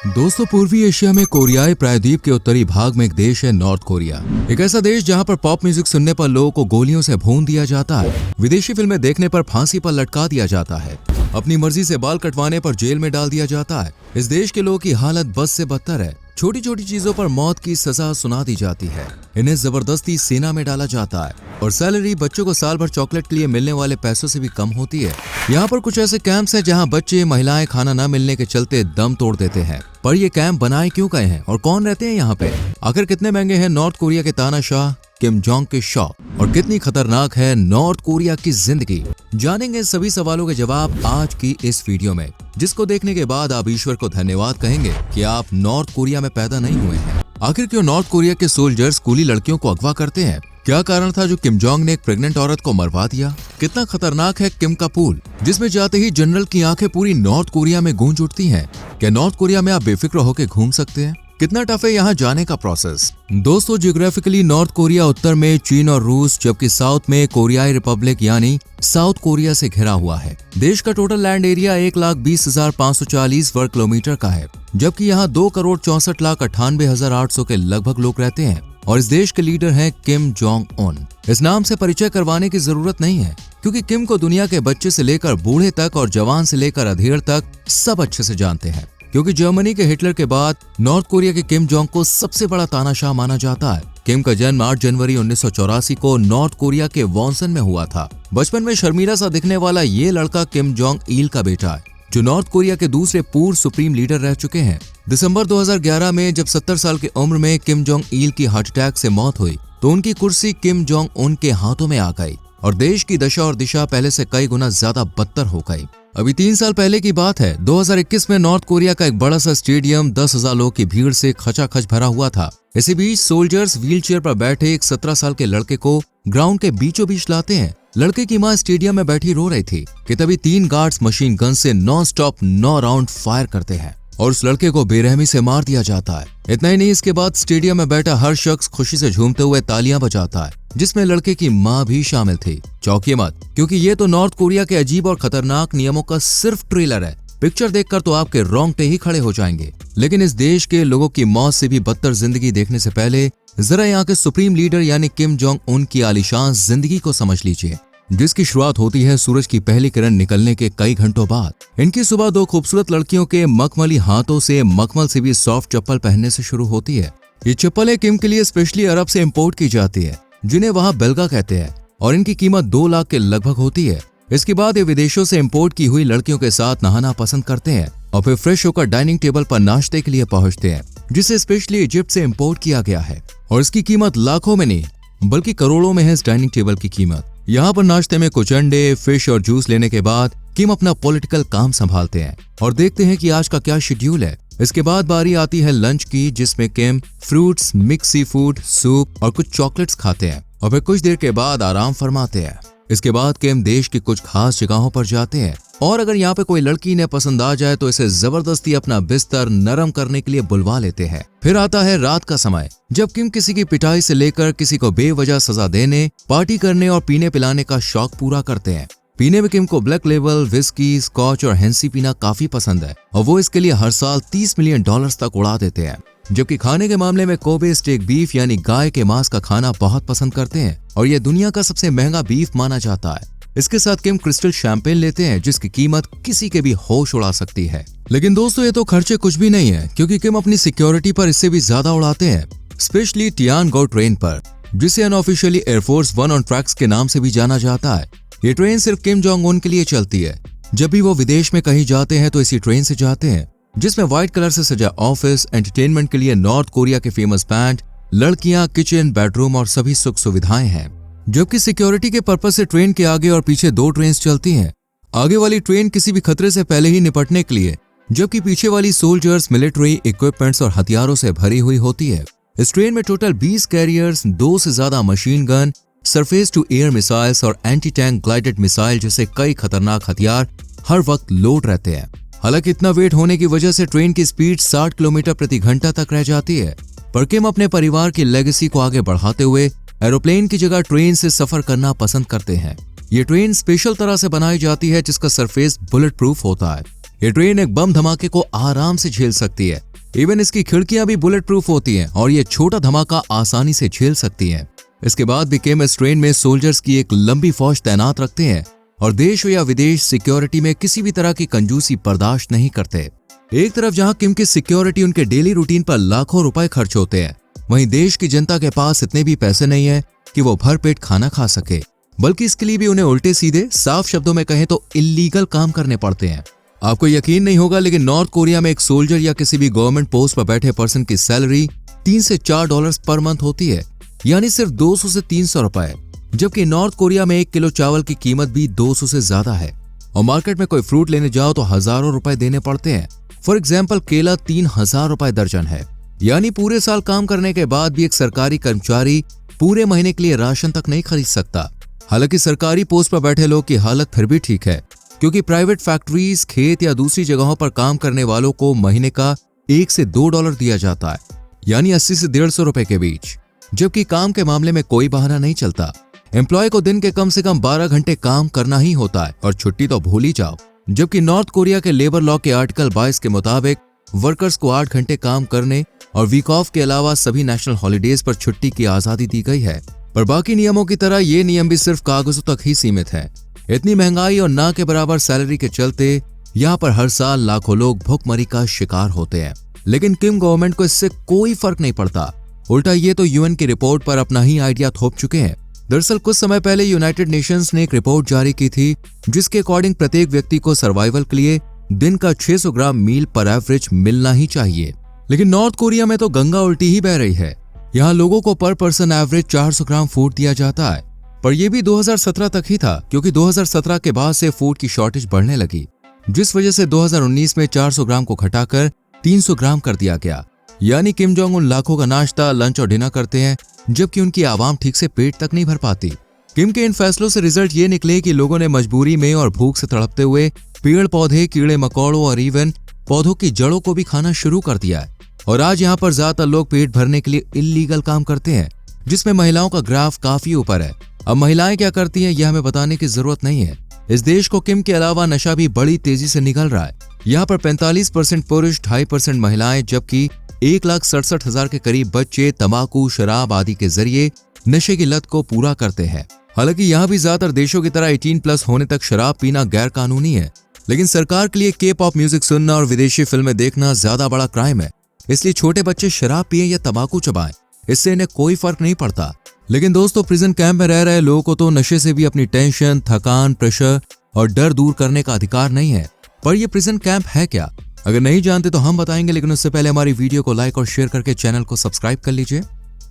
दोस्तों, पूर्वी एशिया में कोरियाई प्रायद्वीप के उत्तरी भाग में एक देश है नॉर्थ कोरिया। एक ऐसा देश जहां पर पॉप म्यूजिक सुनने पर लोगों को गोलियों से भून दिया जाता है, विदेशी फिल्में देखने पर फांसी पर लटका दिया जाता है, अपनी मर्जी से बाल कटवाने पर जेल में डाल दिया जाता है। इस देश के लोगों की हालत बस से बदतर है। छोटी छोटी चीजों पर मौत की सजा सुना दी जाती है। इन्हें जबरदस्ती सेना में डाला जाता है और सैलरी बच्चों को साल भर चॉकलेट के लिए मिलने वाले पैसों से भी कम होती है। यहाँ पर कुछ ऐसे कैंप्स हैं जहाँ बच्चे महिलाएं खाना न मिलने के चलते दम तोड़ देते हैं। पर ये कैंप बनाए क्यों गए हैं और कौन रहते हैं यहाँ पे? आखिर कितने महंगे हैं नॉर्थ कोरिया के तानाशाह किम जोंग के शौक और कितनी खतरनाक है नॉर्थ कोरिया की जिंदगी? जानेंगे सभी सवालों के जवाब आज की इस वीडियो में, जिसको देखने के बाद आप ईश्वर को धन्यवाद कहेंगे कि आप नॉर्थ कोरिया में पैदा नहीं हुए हैं। आखिर क्यों नॉर्थ कोरिया के सोल्जर्स स्कूली लड़कियों को अगवा करते हैं? क्या कारण था जो किम जोंग ने एक प्रेग्नेंट औरत को मरवा दिया? कितना खतरनाक है किम का पूल, जिसमें जाते ही जनरल की आंखें पूरी नॉर्थ कोरिया में गूंज उठती हैं? क्या नॉर्थ कोरिया में आप बेफिक्र होकर घूम सकते हैं? कितना टफ है यहाँ जाने का प्रोसेस? दोस्तों, जियोग्राफिकली नॉर्थ कोरिया उत्तर में चीन और रूस, जबकि साउथ में कोरियाई रिपब्लिक यानी साउथ कोरिया से घिरा हुआ है। देश का टोटल लैंड एरिया 1,20,540 वर्ग किलोमीटर का है, जबकि यहाँ 2,64,98,800 के लगभग लोग रहते हैं और इस देश के लीडर हैं किम जोंग उन। इस नाम से परिचय करवाने की जरूरत नहीं है, क्योंकि किम को दुनिया के बच्चे से लेकर बूढ़े तक और जवान से लेकर अधेड़ तक सब अच्छे से जानते हैं, क्योंकि जर्मनी के हिटलर के बाद नॉर्थ कोरिया के किम जोंग को सबसे बड़ा तानाशाह माना जाता है। किम का जन्म 8 जनवरी 1984 को नॉर्थ कोरिया के वॉनसन में हुआ था। बचपन में शर्मीला सा दिखने वाला ये लड़का किम जोंग इल का बेटा है, जो नॉर्थ कोरिया के दूसरे पूर्व सुप्रीम लीडर रह चुके हैं। दिसंबर 2011 में जब 70 साल की उम्र में किम जोंग इल की हार्ट अटैक से मौत हुई, तो उनकी कुर्सी किम जोंग उन के हाथों में आ गई और देश की दशा और दिशा पहले से कई गुना ज्यादा बदतर हो गई। अभी 3 साल पहले की बात है, 2021 में नॉर्थ कोरिया का एक बड़ा सा स्टेडियम 10,000 लोगों की भीड़ से खचाखच भरा हुआ था। इसी बीच सोल्जर्स व्हीलचेयर पर बैठे एक 17 साल के लड़के को ग्राउंड के बीचों बीच लाते हैं। लड़के की मां स्टेडियम में बैठी रो रही थी कि तभी 3 गार्ड्स मशीन गन से नॉन स्टॉप 9 राउंड फायर करते हैं और उस लड़के को बेरहमी से मार दिया जाता है। इतना ही नहीं, इसके बाद स्टेडियम में बैठा हर शख्स खुशी से झूमते हुए तालियां बजाता है, जिसमें लड़के की मां भी शामिल थी। चौंकिए मत, क्योंकि ये तो नॉर्थ कोरिया के अजीब और खतरनाक नियमों का सिर्फ ट्रेलर है। पिक्चर देखकर तो आपके रोंगटे ही खड़े हो जाएंगे। लेकिन इस देश के लोगों की मौत से भी बदतर जिंदगी देखने से पहले जरा यहाँ के सुप्रीम लीडर यानी किम जोंग उन की आलीशान जिंदगी को समझ लीजिए, जिसकी शुरुआत होती है सूरज की पहली किरण निकलने के कई घंटों बाद। इनकी सुबह 2 खूबसूरत लड़कियों के मखमली हाथों से मखमल से भी सॉफ्ट चप्पल पहनने से शुरू होती है। ये चप्पलें किम के लिए स्पेशली अरब से इंपोर्ट की जाती है, जिन्हें वहाँ बेलगा कहते हैं, और इनकी कीमत 2 लाख के लगभग होती है। इसके बाद ये विदेशों से इंपोर्ट की हुई लड़कियों के साथ नहाना पसंद करते हैं और फिर फ्रेश होकर डाइनिंग टेबल पर नाश्ते के लिए पहुंचते हैं, जिसे स्पेशली इजिप्ट से इंपोर्ट किया गया है। और इसकी कीमत लाखों में नहीं बल्कि करोड़ों में है इस डाइनिंग टेबल की कीमत। यहाँ पर नाश्ते में कुछ अंडे, फिश और जूस लेने के बाद किम अपना पॉलिटिकल काम संभालते हैं और देखते हैं कि आज का क्या शेड्यूल है। इसके बाद बारी आती है लंच की, जिसमें किम fruits, mix sea food, soup और कुछ चॉकलेट्स खाते हैं और फिर कुछ देर के बाद आराम फरमाते हैं। इसके बाद किम देश की कुछ खास जगहों पर जाते हैं और अगर यहाँ पे कोई लड़की इन्हें पसंद आ जाए तो इसे जबरदस्ती अपना बिस्तर नरम करने के लिए बुलवा लेते हैं। फिर आता है रात का समय, जब किम किसी की पिटाई से लेकर किसी को बेवजह सजा देने, पार्टी करने और पीने पिलाने का शौक पूरा करते हैं। पीने में किम को ब्लैक लेबल, विस्की, स्कॉच और हेंसी पीना काफी पसंद है और वो इसके लिए हर साल $30 मिलियन तक उड़ा देते हैं। जबकि खाने के मामले में कोबे स्टेक बीफ यानी गाय के मांस का खाना बहुत पसंद करते हैं और ये दुनिया का सबसे महंगा बीफ माना जाता है। इसके साथ किम क्रिस्टल शैंपेन लेते हैं, जिसकी कीमत किसी के भी होश उड़ा सकती है। लेकिन दोस्तों, ये तो खर्चे कुछ भी नहीं है, क्योंकि किम अपनी सिक्योरिटी पर इससे भी ज्यादा उड़ाते हैं, स्पेशली टियानगो ट्रेन पर, जिसे अनऑफिशियली एयरफोर्स 1 ऑन ट्रैक्स के नाम से भी जाना जाता है। ये ट्रेन सिर्फ किम जोंग उन के लिए चलती है। जब भी वो विदेश में कहीं जाते हैं तो इसी ट्रेन से जाते हैं, जिसमें व्हाइट कलर से सजा ऑफिस, एंटरटेनमेंट के लिए नॉर्थ कोरिया के फेमस बैंड, लड़कियां, किचन, बेडरूम और सभी सुख सुविधाएं हैं। जबकि सिक्योरिटी के पर्पस से ट्रेन के आगे और पीछे 2 ट्रेन चलती हैं। आगे वाली ट्रेन किसी भी खतरे से पहले ही निपटने के लिए, जबकि पीछे वाली सोल्जर्स, मिलिट्री इक्विपमेंट्स और हथियारों से भरी हुई होती है। इस ट्रेन में टोटल 20 कैरियर्स, 2 से ज्यादा machine gun, surface to air missiles और एंटी टैंक ग्लाइडेड मिसाइल जैसे कई खतरनाक हथियार हर वक्त लोड रहते हैं। हालांकि इतना वेट होने की वजह से ट्रेन की स्पीड 60 किलोमीटर प्रति घंटा तक रह जाती है, पर किम अपने परिवार की लेगेसी को आगे बढ़ाते हुए एरोप्लेन की जगह ट्रेन से सफर करना पसंद करते हैं। ये ट्रेन स्पेशल तरह से बनाई जाती है जिसका सरफेस बुलेट प्रूफ होता है। ये ट्रेन एक बम धमाके को आराम से झेल सकती है इवन इसकी खिड़कियां भी बुलेट प्रूफ होती हैं और ये छोटा धमाका आसानी से झेल सकती हैं। इसके बाद भी किम इस ट्रेन में सोल्जर्स की एक लंबी फौज तैनात रखते हैं और देश हो या विदेश सिक्योरिटी में किसी भी तरह की कंजूसी बर्दाश्त नहीं करते। एक तरफ जहां किम की सिक्योरिटी उनके डेली रूटीन पर लाखों रुपए खर्च होते हैं, वहीं देश की जनता के पास इतने भी पैसे नहीं है कि वो भरपेट खाना खा सके, बल्कि इसके लिए भी उन्हें उल्टे सीधे साफ शब्दों में कहें तो इल्लीगल काम करने पड़ते हैं। आपको यकीन नहीं होगा, लेकिन नॉर्थ कोरिया में एक सोल्जर या किसी भी गवर्नमेंट पोस्ट पर बैठे पर्सन की सैलरी 3 से 4 डॉलर्स पर मंथ होती है, यानी सिर्फ 200 से 300 रुपए, जबकि नॉर्थ कोरिया में 1 किलो चावल की कीमत भी 200 से ज्यादा है और मार्केट में कोई फ्रूट लेने जाओ तो हजारों रुपए देने पड़ते हैं। फॉर एग्जाम्पल केला 3000 रुपए दर्जन है, यानी पूरे साल काम करने के बाद भी एक सरकारी कर्मचारी पूरे महीने के लिए राशन तक नहीं खरीद सकता। हालांकि सरकारी पोस्ट पर बैठे लोग की हालत फिर भी ठीक है, क्योंकि प्राइवेट फैक्ट्रीज, खेत या दूसरी जगहों पर काम करने वालों को महीने का 1 से 2 डॉलर दिया जाता है, यानी 80 से 150 रुपए के बीच, जबकि काम के मामले में कोई बहाना नहीं चलता। एम्प्लॉय को दिन के कम से कम 12 घंटे काम करना ही होता है और छुट्टी तो भूल ही जाओ। जबकि नॉर्थ कोरिया के लेबर लॉ के आर्टिकल 22 के मुताबिक वर्कर्स को 8 घंटे काम करने और वीक ऑफ के अलावा सभी नेशनल हॉलीडेज पर छुट्टी की आजादी दी गई है। पर बाकी नियमों की तरह ये नियम भी सिर्फ कागजों तक ही सीमित है। इतनी महंगाई और ना के बराबर सैलरी के चलते यहाँ पर हर साल लाखों लोग भुखमरी का शिकार होते हैं, लेकिन किम गवर्नमेंट को इससे कोई फर्क नहीं पड़ता। उल्टा ये तो यूएन की रिपोर्ट पर अपना ही आइडिया थोप चुके हैं। दरअसल कुछ समय पहले यूनाइटेड नेशंस ने एक रिपोर्ट जारी की थी, जिसके अकॉर्डिंग प्रत्येक व्यक्ति को सर्वाइवल के लिए दिन का 600 ग्राम मील पर एवरेज मिलना ही चाहिए। लेकिन नॉर्थ कोरिया में तो गंगा उल्टी ही बह रही है। यहाँ लोगों को पर पर्सन एवरेज 400 ग्राम फूड दिया जाता है, पर यह भी 2017 तक ही था, क्योंकि 2017 के बाद से फूड की शॉर्टेज बढ़ने लगी, जिस वजह से 2019 में 400 ग्राम को घटाकर 300 ग्राम कर दिया गया। यानी किम जोंग उन लाखों का नाश्ता, लंच और डिनर करते हैं, जबकि उनकी आवाम ठीक से पेट तक नहीं भर पाती। किम के इन फैसलों से रिजल्ट ये निकले कि लोगों ने मजबूरी में और भूख से तड़पते हुए पेड़ पौधे, कीड़े मकोड़ों और इवन पौधों की जड़ों को भी खाना शुरू कर दिया है। और आज यहाँ पर ज्यादातर लोग पेट भरने के लिए इल्लीगल काम करते हैं, जिसमें महिलाओं का ग्राफ काफी ऊपर है। अब महिलाएं क्या करती हैं यह हमें बताने की जरूरत नहीं है। इस देश को किम के अलावा नशा भी बड़ी तेजी से निगल रहा है। यहाँ पर 45% पुरुष, 2.5% महिलाएं, जबकि 1,67,000 के करीब बच्चे तंबाकू, शराब आदि के जरिए नशे की लत को पूरा करते हैं। हालांकि यहाँ भी ज्यादातर देशों की तरह 18+ होने तक शराब पीना गैर कानूनी है, लेकिन सरकार के लिए के-पॉप म्यूजिक सुनना और विदेशी फिल्में देखना ज्यादा बड़ा क्राइम है। इसलिए छोटे बच्चे शराब पिए या तंबाकू चबाएं, इससे इन्हें कोई फर्क नहीं पड़ता। लेकिन दोस्तों, प्रिजन कैंप में रह रहे लोगों को तो नशे से भी अपनी टेंशन, थकान, प्रेशर और डर दूर करने का अधिकार नहीं है। पर यह प्रिजन कैंप है क्या? अगर नहीं जानते तो हम बताएंगे, लेकिन उससे पहले हमारी वीडियो को लाइक और शेयर करके चैनल को सब्सक्राइब कर लीजिए।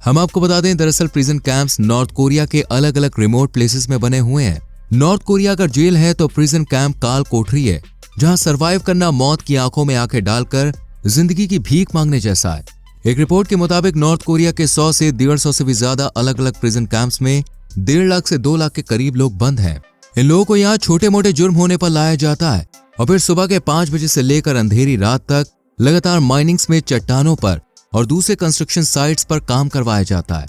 हम आपको बता दें, दरअसल प्रिजन कैंप्स नॉर्थ कोरिया के अलग अलग रिमोट प्लेसेस में बने हुए हैं। नॉर्थ कोरिया अगर जेल है तो प्रिजन कैंप काल कोठरी है, जहां सर्वाइव करना मौत की आंखों में आंखें डालकर जिंदगी की भीख मांगने जैसा है। एक रिपोर्ट के मुताबिक नॉर्थ कोरिया के 100 से 150 से भी ज्यादा अलग अलग प्रिजन कैंप्स में 1.5 लाख से 2 लाख के करीब लोग बंद हैं। इन लोगों को यहाँ छोटे मोटे जुर्म होने पर लाया जाता है और फिर सुबह के 5 बजे से लेकर अंधेरी रात तक लगातार माइनिंग्स में चट्टानों पर और दूसरे कंस्ट्रक्शन साइट्स पर काम करवाया जाता है।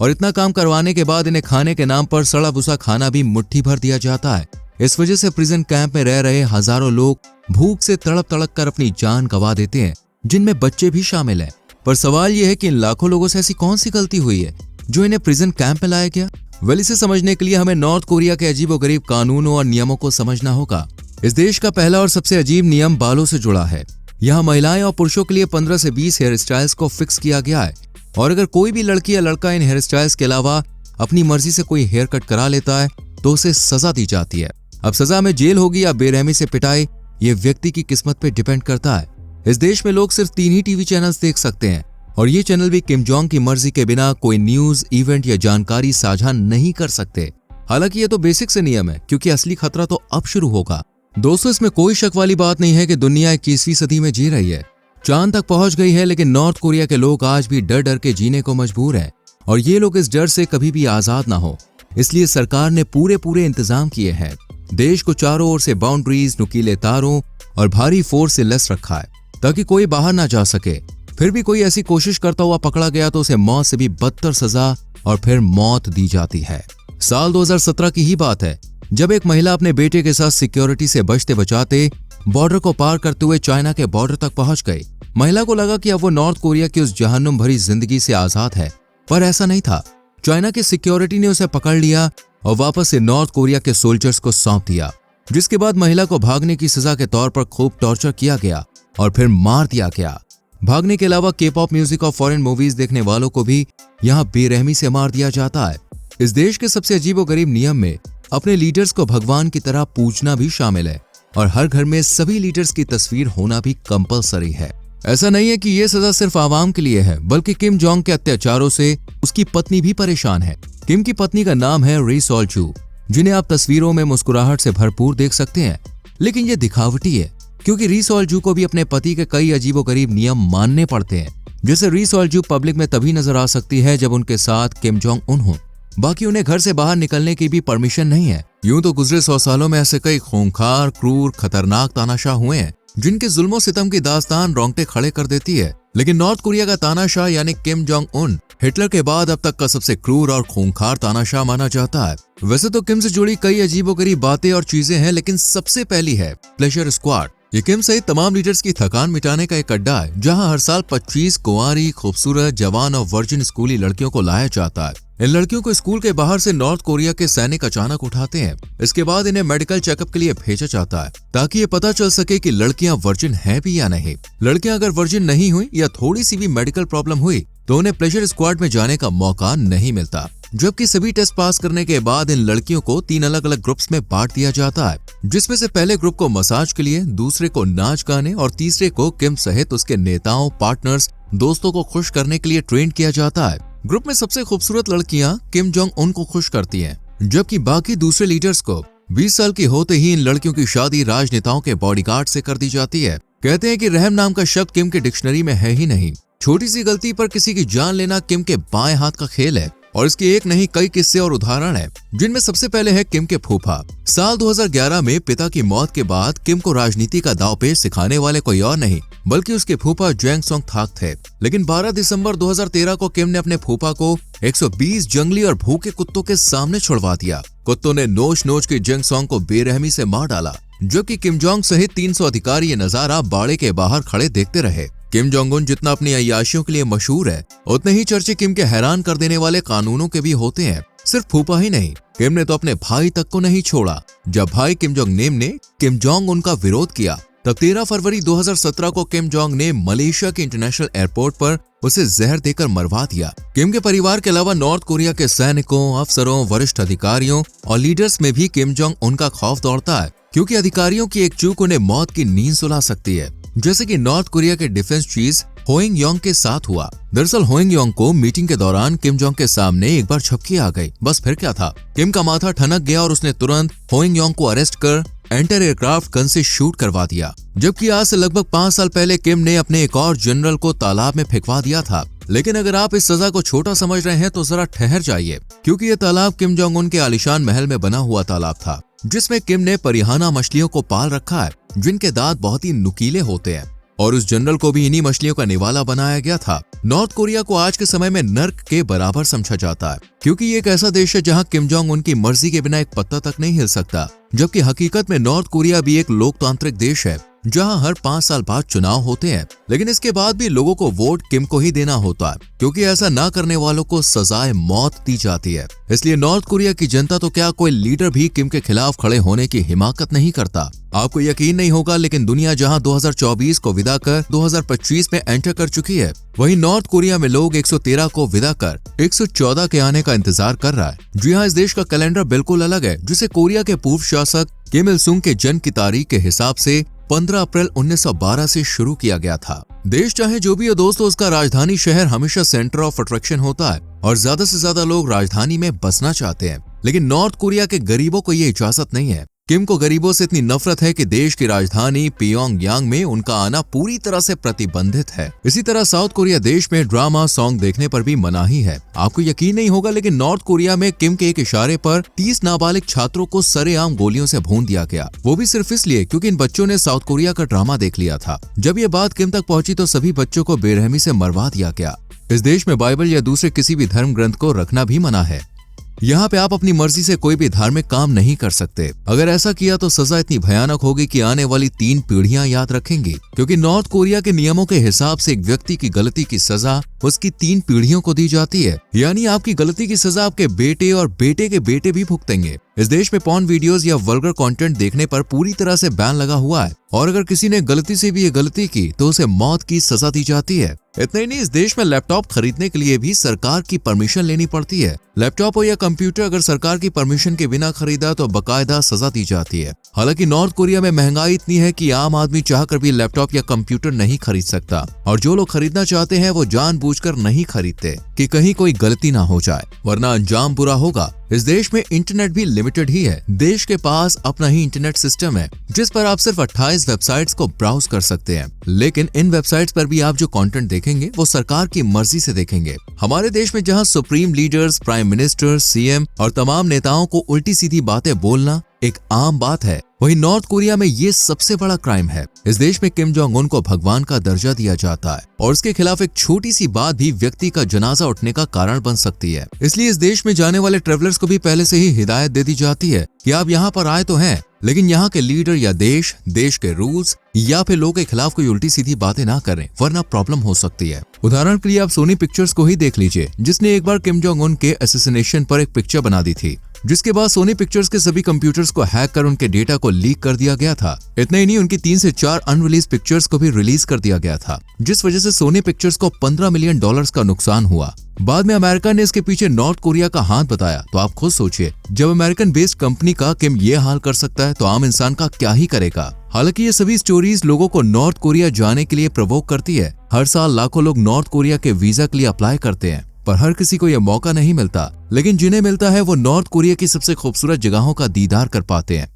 और इतना काम करवाने के बाद इन्हें खाने के नाम पर सड़ा भुसा खाना भी मुट्ठी भर दिया जाता है। इस वजह से प्रिजन कैंप में रह रहे हजारों लोग भूख से तड़प तड़प कर अपनी जान गंवा देते हैं, जिनमें बच्चे भी शामिल हैं। पर सवाल यह है कि इन लाखों लोगों से ऐसी कौन सी गलती हुई है जो इन्हें प्रिजन कैंप में लाया गया? वेल, इसे समझने के लिए हमें नॉर्थ कोरिया के अजीबोगरीब कानूनों और नियमों को समझना होगा। इस देश का पहला और सबसे अजीब नियम बालों से जुड़ा है। यहाँ महिलाएं और पुरुषों के लिए 15 से 20 हेयर स्टाइल्स को फिक्स किया गया है, और अगर कोई भी लड़की या लड़का इन हेयर स्टाइल्स के अलावा अपनी मर्जी से कोई हेयर कट करा लेता है तो उसे सजा दी जाती है। अब सजा में जेल होगी या बेरहमी से पिटाई, ये व्यक्ति की किस्मत पे डिपेंड करता है। इस देश में लोग सिर्फ 3 ही टीवी चैनल्स देख सकते हैं, और ये चैनल भी किम जोंग की मर्जी के बिना कोई न्यूज, इवेंट या जानकारी साझा नहीं कर सकते। हालांकि ये तो बेसिक से नियम है, क्योंकि असली खतरा तो अब शुरू होगा। दोस्तों, इसमें कोई शक वाली बात नहीं है कि दुनिया 21वीं सदी में जी रही है, चांद तक पहुंच गई है, लेकिन नॉर्थ कोरिया के लोग आज भी डर डर के जीने को मजबूर हैं, और ये लोग इस डर से कभी भी आजाद ना हो, इसलिए सरकार ने पूरे इंतजाम किए हैं। देश को चारों ओर से बाउंड्रीज, नुकीले तारों और भारी फोर्स से लैस रखा है, ताकि कोई बाहर ना जा सके। फिर भी कोई ऐसी कोशिश करता हुआ पकड़ा गया तो उसे मौत से भी बदतर सजा और फिर मौत दी जाती है। साल 2017 की ही बात है, जब एक महिला अपने बेटे के साथ सिक्योरिटी से बचते बचाते बॉर्डर को पार करते हुए चाइना के बॉर्डर तक पहुंच गई। महिला को लगा कि अब वो नॉर्थ कोरिया की उस जहन्नुम भरी जिंदगी से आजाद है, पर ऐसा नहीं था। चाइना की सिक्योरिटी ने उसे पकड़ लिया और वापस से नॉर्थ कोरिया के सोल्जर्स को सौंप दिया, जिसके बाद महिला को भागने की सजा के तौर पर खूब टॉर्चर किया गया और फिर मार दिया गया। भागने के अलावा के-पॉप म्यूजिक और फॉरेन मूवीज देखने वालों को भी यहाँ बेरहमी से मार दिया जाता है। इस देश के सबसे अजीबोगरीब नियम में अपने लीडर्स को भगवान की तरह पूजना भी शामिल है और हर घर में सभी लीडर्स की तस्वीर होना भी कंपलसरी है। ऐसा नहीं है कि ये सजा सिर्फ आवाम के लिए है, बल्कि किम जोंग के अत्याचारों से उसकी पत्नी भी परेशान है। किम की पत्नी का नाम है री सोल जू, जिन्हें आप तस्वीरों में मुस्कुराहट से भरपूर देख सकते हैं, लेकिन ये दिखावटी है क्योंकि री सोल जू को भी अपने पति के कई अजीबोगरीब नियम मानने पड़ते हैं। जैसे री सोल जू पब्लिक में तभी नजर आ सकती है जब उनके साथ किम जोंग उन हो, बाकी उन्हें घर से बाहर निकलने की भी परमिशन नहीं है। यूं तो गुजरे 100 सालों में ऐसे कई खूंखार, क्रूर, खतरनाक तानाशाह हुए हैं जिनके जुल्मो सितम की दास्तान रोंगटे खड़े कर देती है, लेकिन नॉर्थ कोरिया का तानाशाह यानी किम जोंग उन हिटलर के बाद अब तक का सबसे क्रूर और खूंखार तानाशाह माना जाता है। वैसे तो किम से जुड़ी कई अजीबोगरीब बातें और चीजें हैं, लेकिन सबसे पहली है प्लेजर स्क्वाड। ये किम सहित तमाम लीडर्स की थकान मिटाने का एक अड्डा है जहां हर साल 25 कुंवारी, खूबसूरत, जवान और वर्जिन स्कूली लड़कियों को लाया जाता है। इन लड़कियों को स्कूल के बाहर से नॉर्थ कोरिया के सैनिक अचानक उठाते हैं। इसके बाद इन्हें मेडिकल चेकअप के लिए भेजा जाता है ताकि ये पता चल सके कि लड़कियां वर्जिन हैं भी या नहीं। लड़कियां अगर वर्जिन नहीं हुई या थोड़ी सी भी मेडिकल प्रॉब्लम हुई तो उन्हें प्लेजर स्क्वाड में जाने का मौका नहीं मिलता, जबकि सभी टेस्ट पास करने के बाद इन लड़कियों को 3 अलग अलग ग्रुप्स में बांट दिया जाता है, जिसमें से पहले ग्रुप को मसाज के लिए, दूसरे को नाच गाने और तीसरे को किम सहित उसके नेताओं, पार्टनर्स, दोस्तों को खुश करने के लिए ट्रेन किया जाता है। ग्रुप में सबसे खूबसूरत लड़कियां किम जोंग उन को खुश करती हैं, जबकि बाकी दूसरे लीडर्स को 20 साल की होते ही इन लड़कियों की शादी राजनेताओं के बॉडीगार्ड से कर दी जाती है। कहते हैं कि रहम नाम का शब्द किम के डिक्शनरी में है ही नहीं। छोटी सी गलती पर किसी की जान लेना किम के बाएं हाथ का खेल है और इसके एक नहीं कई किस्से और उदाहरण हैं, जिनमें सबसे पहले है किम के फूफा। साल 2011 में पिता की मौत के बाद किम को राजनीति का दांवपेच सिखाने वाले कोई और नहीं बल्कि उसके फूफा जेंग सोंग थाक थे। लेकिन 12 दिसंबर 2013 को किम ने अपने फूफा को 120 जंगली और भूखे कुत्तों के सामने छुड़वा दिया। कुत्तों ने नोच नोच के जेंग सोंग को बेरहमी से मार डाला, जबकि किम जोंग सहित 300 अधिकारी ये नजारा बाड़े के बाहर खड़े देखते रहे। किम जोंग उन जितना अपनी अय्याशियों के लिए मशहूर है, उतने ही चर्चे किम के हैरान कर देने वाले कानूनों के भी होते हैं। सिर्फ फूफा ही नहीं, किम ने तो अपने भाई तक को नहीं छोड़ा। जब भाई किम जोंग नेम ने किम जोंग उनका विरोध किया, तब 13 फरवरी 2017 को किम जोंग ने मलेशिया के इंटरनेशनल एयरपोर्ट पर उसे जहर देकर मरवा दिया। किम के परिवार के अलावा नॉर्थ कोरिया के सैनिकों, अफसरों, वरिष्ठ अधिकारियों और लीडर्स में भी किम जोंग उनका खौफ दौड़ता है, क्योंकि अधिकारियों की एक चूक उन्हें मौत की नींद सुला सकती है, जैसे कि नॉर्थ कोरिया के डिफेंस चीफ होइंग योंग के साथ हुआ। दरअसल होइंग योंग को मीटिंग के दौरान किम जोंग के सामने एक बार झपकी आ गई, बस फिर क्या था, किम का माथा ठनक गया और उसने तुरंत होइंग योंग को अरेस्ट कर एंटर एयरक्राफ्ट गन से शूट करवा दिया। जबकि आज से लगभग 5 साल पहले किम ने अपने एक और जनरल को तालाब में फेंकवा दिया था। लेकिन अगर आप इस सजा को छोटा समझ रहे हैं तो जरा ठहर जाइए, क्योंकि ये तालाब किम जोंग उन के आलीशान महल में बना हुआ तालाब था, जिसमें किम ने परिहाना मछलियों को पाल रखा है, जिनके दांत बहुत ही नुकीले होते हैं, और उस जनरल को भी इन्हीं मछलियों का निवाला बनाया गया था। नॉर्थ कोरिया को आज के समय में नर्क के बराबर समझा जाता है, क्योंकि ये एक ऐसा देश है जहां किम जोंग उनकी मर्जी के बिना एक पत्ता तक नहीं हिल सकता, जबकि हकीकत में नॉर्थ कोरिया भी एक लोकतांत्रिक देश है जहां हर 5 साल बाद चुनाव होते हैं। लेकिन इसके बाद भी लोगों को वोट किम को ही देना होता है, क्योंकि ऐसा ना करने वालों को सजाए मौत दी जाती है। इसलिए नॉर्थ कोरिया की जनता तो क्या, कोई लीडर भी किम के खिलाफ खड़े होने की हिमाकत नहीं करता। आपको यकीन नहीं होगा, लेकिन दुनिया जहां 2024 को विदा कर 2025 में एंटर कर चुकी है, वहीं नॉर्थ कोरिया में लोग 113 को विदा कर 114 के आने का इंतजार कर रहा है। जी हाँ, इस देश का कैलेंडर बिल्कुल अलग है, जिसे कोरिया के पूर्व शासक किम इल सुंग के जन्म की तारीख के हिसाब से 15 अप्रैल 1912 से शुरू किया गया था। देश चाहे जो भी हो दोस्तों, उसका राजधानी शहर हमेशा सेंटर ऑफ अट्रैक्शन होता है और ज्यादा से ज्यादा लोग राजधानी में बसना चाहते हैं। लेकिन नॉर्थ कोरिया के गरीबों को ये इजाजत नहीं है। किम को गरीबों से इतनी नफरत है कि देश की राजधानी पियोंगयांग में उनका आना पूरी तरह से प्रतिबंधित है। इसी तरह साउथ कोरिया देश में ड्रामा सॉन्ग देखने पर भी मनाही है। आपको यकीन नहीं होगा, लेकिन नॉर्थ कोरिया में किम के एक इशारे पर 30 नाबालिग छात्रों को सरेआम गोलियों से भून दिया गया। वो भी सिर्फ इसलिए क्योंकि इन बच्चों ने साउथ कोरिया का ड्रामा देख लिया था। जब ये बात किम तक पहुंची तो सभी बच्चों को बेरहमी से मरवा दिया गया। इस देश में बाइबल या दूसरे किसी भी धर्म ग्रंथ को रखना भी मना है। यहाँ पे आप अपनी मर्जी से कोई भी धार्मिक काम नहीं कर सकते। अगर ऐसा किया तो सजा इतनी भयानक होगी कि आने वाली 3 पीढ़ियां याद रखेंगी, क्योंकि नॉर्थ कोरिया के नियमों के हिसाब से एक व्यक्ति की गलती की सजा उसकी 3 पीढ़ियों को दी जाती है। यानी आपकी गलती की सजा आपके बेटे और बेटे के बेटे भी भुगतेंगे। इस देश में पॉर्न वीडियोस या वल्गर कंटेंट देखने पर पूरी तरह से बैन लगा हुआ है, और अगर किसी ने गलती से भी ये गलती की तो उसे मौत की सजा दी जाती है। इतना ही नहीं, इस देश में लैपटॉप खरीदने के लिए भी सरकार की परमिशन लेनी पड़ती है। लैपटॉप हो या कंप्यूटर अगर सरकार की परमिशन के बिना खरीदा तो बकायदा सजा दी जाती है। हालांकि नॉर्थ कोरिया में महंगाई इतनी है कि आम आदमी चाहकर भी लैपटॉप या कंप्यूटर नहीं खरीद सकता, और जो लोग खरीदना चाहते हैं वो जानबूझकर नहीं खरीदते कि कहीं कोई गलती ना हो जाए, वरना अंजाम बुरा होगा। इस देश में इंटरनेट भी लिमिटेड ही है। देश के पास अपना ही इंटरनेट सिस्टम है जिस पर आप सिर्फ 28 वेबसाइट्स को ब्राउज कर सकते हैं, लेकिन इन वेबसाइट्स पर भी आप जो कंटेंट देखेंगे वो सरकार की मर्जी से देखेंगे। हमारे देश में जहां supreme leaders, prime minister, CM और तमाम नेताओं को उल्टी सीधी बातें बोलना एक आम बात है, वहीं नॉर्थ कोरिया में ये सबसे बड़ा क्राइम है। इस देश में किम जोंग उन को भगवान का दर्जा दिया जाता है, और उसके खिलाफ एक छोटी सी बात भी व्यक्ति का जनाजा उठने का कारण बन सकती है। इसलिए इस देश में जाने वाले ट्रेवलर्स को भी पहले से ही हिदायत दे दी जाती है कि आप यहाँ पर आए तो हैं, लेकिन यहाँ के लीडर या देश के रूल्स या फिर लोगों के खिलाफ कोई उल्टी सीधी बातें ना करें, वरना प्रॉब्लम हो सकती है। उदाहरण के लिए आप सोनी पिक्चर्स को ही देख लीजिए, जिसने एक बार किम जोंग उन के असैसिनेशन पर एक पिक्चर बना दी थी, जिसके बाद सोनी पिक्चर्स के सभी कंप्यूटर्स को हैक कर उनके डेटा को लीक कर दिया गया था। इतना ही नहीं, उनकी 3 से 4 अनरिलीज पिक्चर्स को भी रिलीज कर दिया गया था, जिस वजह से सोनी पिक्चर्स को $15 मिलियन का नुकसान हुआ। बाद में अमेरिका ने इसके पीछे नॉर्थ कोरिया का हाथ बताया। तो आप खुद सोचिए, जब अमेरिकन बेस्ड कंपनी का किम ये हाल कर सकता है तो आम इंसान का क्या ही करेगा। हालांकि ये सभी स्टोरीज लोगों को नॉर्थ कोरिया जाने के लिए प्रवोक करती है। हर साल लाखों लोग नॉर्थ कोरिया के वीजा के लिए अप्लाई करते हैं, पर हर किसी को यह मौका नहीं मिलता। लेकिन जिन्हें मिलता है वो नॉर्थ कोरिया की सबसे खूबसूरत जगहों का दीदार कर पाते हैं,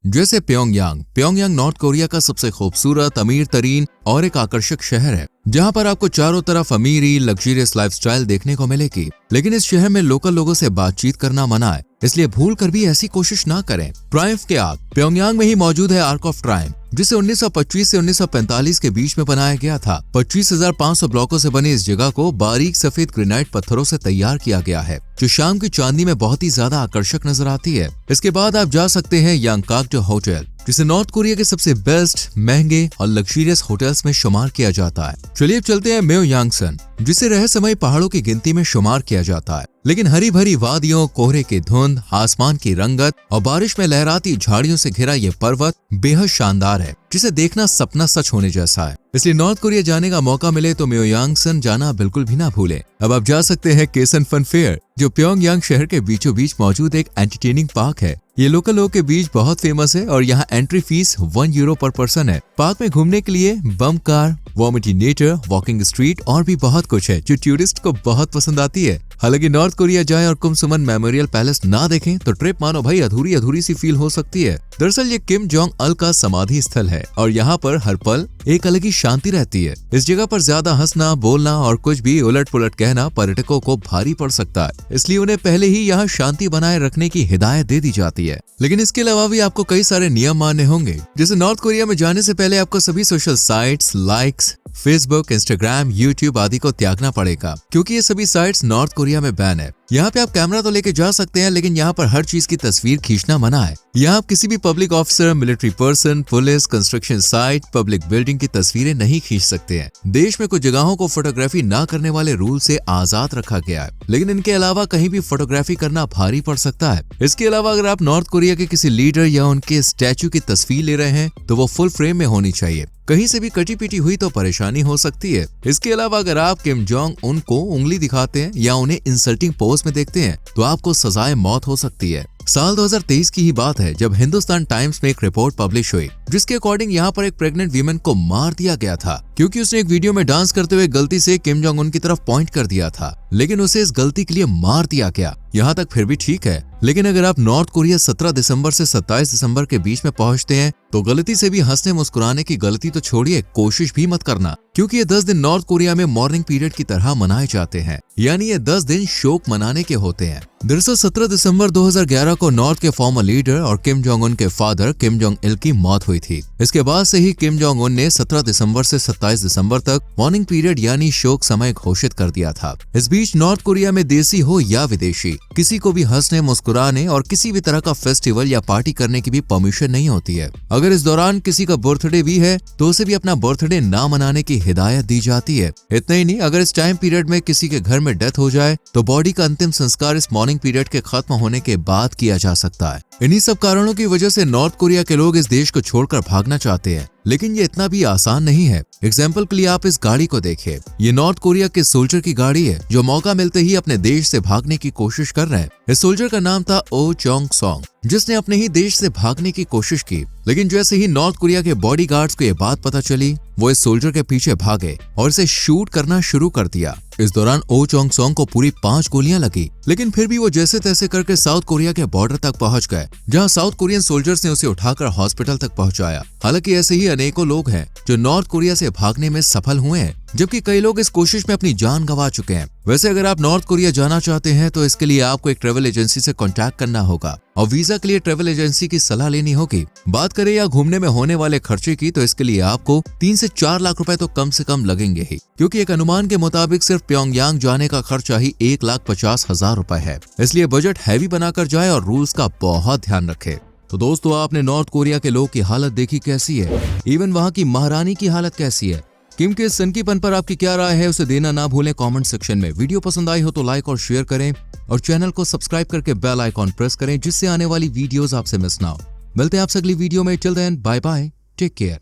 जैसे प्योंगयांग। प्योंगयांग नॉर्थ कोरिया का सबसे खूबसूरत, अमीर तरीन और एक आकर्षक शहर है, जहां पर आपको चारों तरफ अमीरी, लग्जरियस लाइफस्टाइल देखने को मिलेगी। लेकिन इस शहर में लोकल लोगों से बातचीत करना मना है, इसलिए भूल कर भी ऐसी कोशिश ना करें। ट्रायम्फ के आर्क प्योंगयांग में ही मौजूद है। आर्क ऑफ ट्रायम्फ, जिसे 1925 से 1945 के बीच में बनाया गया था। 25,500 ब्लॉकों से बनी इस जगह को बारीक सफेद ग्रेनाइट पत्थरों से तैयार किया गया है, जो शाम की चांदनी में बहुत ही ज्यादा आकर्षक नजर आती है। इसके बाद आप जा सकते हैं यांगकाक होटल, जिसे नॉर्थ कोरिया के सबसे बेस्ट, महंगे और लग्जरियस होटल्स में शुमार किया जाता है। चलिए अब चलते हैं म्योयांगसन, जिसे रहस्यमय पहाड़ों की गिनती में शुमार किया जाता है। लेकिन हरी भरी वादियों, कोहरे की धुंध, आसमान की रंगत और बारिश में लहराती झाड़ियों से घिरा ये पर्वत बेहद शानदार है, जिसे देखना सपना सच होने जैसा है। इसलिए नॉर्थ कोरिया जाने का मौका मिले तो म्योयांगसन जाना बिल्कुल भी ना भूलें। अब आप जा सकते हैं केसन फन फेयर, जो प्योंगयांग शहर के बीचों बीच मौजूद एक एंटरटेनिंग पार्क है। ये लोकल लोगों के बीच बहुत फेमस है और यहाँ एंट्री फीस €1 पर पर्सन है। पार्क में घूमने के लिए बम कार, वॉमिटी नेचर, वॉकिंग स्ट्रीट और भी बहुत कुछ है, जो टूरिस्ट को बहुत पसंद आती है। हालांकि नॉर्थ कोरिया जाएं और कुम सुमन मेमोरियल पैलेस ना देखें तो ट्रिप मानो भाई अधूरी सी फील हो सकती है। दरअसल ये किम जोंग अल का समाधि स्थल है और यहाँ पर हर पल एक अलग ही शांति रहती है। इस जगह पर ज्यादा हंसना, बोलना और कुछ भी उलट पुलट कहना पर्यटकों को भारी पड़ सकता है, इसलिए उन्हें पहले ही यहाँ शांति बनाए रखने की हिदायत दे दी जाती है। लेकिन इसके अलावा भी आपको कई सारे नियम मानने होंगे। जैसे नॉर्थ कोरिया में जाने से पहले आपको सभी social sites, likes, Facebook, Instagram, YouTube आदि को त्यागना पड़ेगा, क्योंकि ये सभी साइट्स नॉर्थ कोरिया में बैन है। यहाँ पे आप कैमरा तो लेके जा सकते हैं, लेकिन यहाँ पर हर चीज की तस्वीर खींचना मना है। यहाँ आप किसी भी public officer, military person, police, construction site, public building की तस्वीरें नहीं खींच सकते हैं। देश में कुछ जगहों को फोटोग्राफी ना करने वाले रूल से आजाद रखा गया है, लेकिन इनके अलावा कहीं भी फोटोग्राफी करना भारी पड़ सकता है। इसके अलावा अगर आप नॉर्थ कोरिया के किसी लीडर या उनके स्टैचू की तस्वीर ले रहे हैं तो वो फुल फ्रेम में होनी चाहिए। कहीं से भी कटी पीटी हुई तो परेशानी हो सकती है। इसके अलावा अगर आप किम जोंग उन को उंगली दिखाते हैं या उन्हें इंसल्टिंग पोज में देखते हैं तो आपको सजाए मौत हो सकती है। साल 2023 की ही बात है जब हिंदुस्तान टाइम्स में एक रिपोर्ट पब्लिश हुई, जिसके अकॉर्डिंग यहाँ पर एक प्रेग्नेंट वीमेन को मार दिया गया था, क्योंकि उसने एक वीडियो में डांस करते हुए गलती से किम जोंग उन की तरफ पॉइंट कर दिया था, लेकिन उसे इस गलती के लिए मार दिया गया। यहाँ तक फिर भी ठीक है, लेकिन अगर आप नॉर्थ कोरिया 17 दिसंबर से 27 दिसंबर के बीच में पहुंचते हैं तो गलती से भी हंसने मुस्कुराने की गलती तो छोड़िए, कोशिश भी मत करना, क्योंकि ये 10 दिन नॉर्थ कोरिया में मॉर्निंग पीरियड की तरह मनाए जाते हैं। यानी ये 10 दिन शोक मनाने के होते हैं। दरअसल 17 दिसंबर 2011 को नॉर्थ के फॉर्मर लीडर और किम जोंग उन के फादर किम जोंग इल की मौत हुई थी। इसके बाद से ही किम जोंग उन ने 17 दिसंबर से 27 दिसंबर तक मॉर्निंग पीरियड यानी शोक समय घोषित कर दिया था। इस बीच नॉर्थ कोरिया में देसी हो या विदेशी, किसी को भी हंसने, मुस्कुराने और किसी भी तरह का फेस्टिवल या पार्टी करने की भी परमिशन नहीं होती है। अगर इस दौरान किसी का बर्थडे भी है तो उसे भी अपना बर्थडे ना मनाने की हिदायत दी जाती है। इतना ही नहीं, अगर इस टाइम पीरियड में किसी के घर में डेथ हो जाए तो बॉडी का अंतिम संस्कार इस मॉर्निंग पीरियड के खत्म होने के बाद किया जा सकता है। इन्हीं सब कारणों की वजह से नॉर्थ कोरिया के लोग इस देश को छोड़कर भागना चाहते हैं, लेकिन ये इतना भी आसान नहीं है। एग्जाम्पल के लिए आप इस गाड़ी को देखिए। ये नॉर्थ कोरिया के सोल्जर की गाड़ी है जो मौका मिलते ही अपने देश से भागने की कोशिश कर रहे हैं। इस सोल्जर का नाम था ओ चोंग सॉन्ग, जिसने अपने ही देश से भागने की कोशिश की, लेकिन जैसे ही नॉर्थ कोरिया के बॉडीगार्ड्स को ये बात पता चली, वो इस सोल्जर के पीछे भागे और इसे शूट करना शुरू कर दिया। इस दौरान ओ चोंग सॉन्ग को पूरी 5 गोलियां लगी, लेकिन फिर भी वो जैसे तैसे करके साउथ कोरिया के बॉर्डर तक पहुंच गए, जहां साउथ कोरियन सोल्जर्स ने उसे उठाकर हॉस्पिटल तक पहुंचाया। हालांकि ऐसे ही अनेकों लोग हैं जो नॉर्थ कोरिया से भागने में सफल हुए हैं, जबकि कई लोग इस कोशिश में अपनी जान गंवा चुके हैं। वैसे अगर आप नॉर्थ कोरिया जाना चाहते हैं तो इसके लिए आपको एक ट्रेवल एजेंसी से कांटेक्ट करना होगा और वीजा के लिए ट्रेवल एजेंसी की सलाह लेनी होगी। बात करें या घूमने में होने वाले खर्चे की, तो इसके लिए आपको 3 से 4 लाख रुपए तो कम से कम लगेंगे ही, क्योंकि एक अनुमान के मुताबिक सिर्फ प्योंगयांग जाने का खर्चा ही 1,50,000 रुपए है। इसलिए बजट हैवी बनाकर जाए और रूल्स का बहुत ध्यान रखे। तो दोस्तों, आपने नॉर्थ कोरिया के लोग की हालत देखी कैसी है, इवन वहां की महारानी की हालत कैसी है। किम के सनकीपन पर आपकी क्या राय है, उसे देना ना भूलें कमेंट सेक्शन में। वीडियो पसंद आई हो तो लाइक और शेयर करें और चैनल को सब्सक्राइब करके बेल आइकॉन प्रेस करें, जिससे आने वाली वीडियोस आपसे मिस ना हो। मिलते हैं आपसे अगली वीडियो में। Till then bye bye, take care.